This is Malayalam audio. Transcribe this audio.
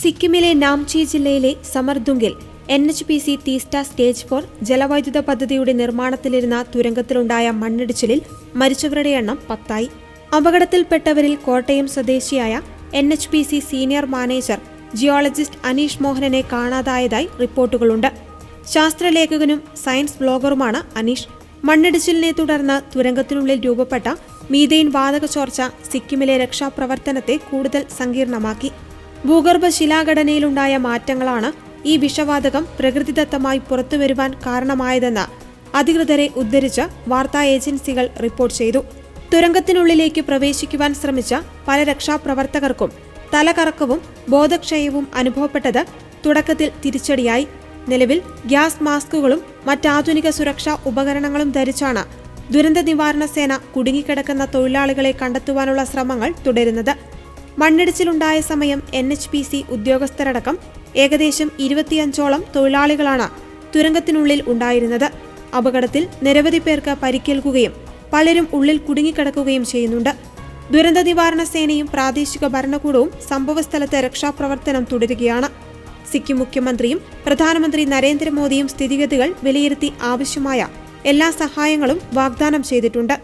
സിക്കിമിലെ നാംചി ജില്ലയിലെ സമർദുംഗിൽ NHPC തീസ്റ്റ സ്റ്റേജ് 4 ജലവൈദ്യുത പദ്ധതിയുടെ നിർമ്മാണത്തിലിരുന്ന തുരങ്കത്തിലുണ്ടായ മണ്ണിടിച്ചിലിൽ മരിച്ചവരുടെ എണ്ണം 10ആയി. അപകടത്തിൽപ്പെട്ടവരിൽ കോട്ടയം സ്വദേശിയായ NHPC senior manager geologist Aneesh മോഹനനെ കാണാതായതായി റിപ്പോർട്ടുകളുണ്ട്. ശാസ്ത്രലേഖകനും സയൻസ് ബ്ലോഗറുമാണ് അനീഷ്. മണ്ണിടിച്ചിലിനെ തുടർന്ന് തുരങ്കത്തിനുള്ളിൽ രൂപപ്പെട്ട മീഥെയ്ൻ വാതക ചോർച്ച സിക്കിമിലെ രക്ഷാപ്രവർത്തനത്തെ കൂടുതൽ സങ്കീർണമാക്കി. ഭൂഗർഭ ശിലാഘടനയിലുണ്ടായ മാറ്റങ്ങളാണ് ഈ വിഷവാതകം പ്രകൃതിദത്തമായി പുറത്തുവരുവാൻ കാരണമായതെന്ന് അധികൃതരെ ഉദ്ധരിച്ച് വാർത്താ ഏജൻസികൾ റിപ്പോർട്ട് ചെയ്തു. തുരങ്കത്തിനുള്ളിലേക്ക് പ്രവേശിക്കുവാൻ ശ്രമിച്ച പല രക്ഷാപ്രവർത്തകർക്കും തലകറക്കവും ബോധക്ഷയവും അനുഭവപ്പെട്ടത് തുടക്കത്തിൽ തിരിച്ചടിയായി. നിലവിൽ ഗ്യാസ് മാസ്കുകളും മറ്റാധുനിക സുരക്ഷാ ഉപകരണങ്ങളും ധരിച്ചാണ് ദുരന്ത നിവാരണ സേന കുടുങ്ങിക്കിടക്കുന്ന തൊഴിലാളികളെ കണ്ടെത്തുവാനുള്ള ശ്രമങ്ങൾ തുടരുന്നത്. മണ്ണിടിച്ചിലുണ്ടായ സമയം NHPC ഉദ്യോഗസ്ഥരടക്കം ഏകദേശം 25ഓളം തൊഴിലാളികളാണ് തുരങ്കത്തിനുള്ളിൽ ഉണ്ടായിരുന്നത്. അപകടത്തിൽ നിരവധി പേർക്ക് പരിക്കേൽക്കുകയും പലരും ഉള്ളിൽ കുടുങ്ങിക്കിടക്കുകയും ചെയ്യുന്നുണ്ട്. ദുരന്ത നിവാരണ സേനയും പ്രാദേശിക ഭരണകൂടവും സംഭവസ്ഥലത്ത് രക്ഷാപ്രവർത്തനം തുടരുകയാണ്. സിക്കിം മുഖ്യമന്ത്രിയും പ്രധാനമന്ത്രി നരേന്ദ്രമോദിയും സ്ഥിതിഗതികൾ വിലയിരുത്തി ആവശ്യമായ എല്ലാ സഹായങ്ങളും വാഗ്ദാനം ചെയ്തിട്ടുണ്ട്.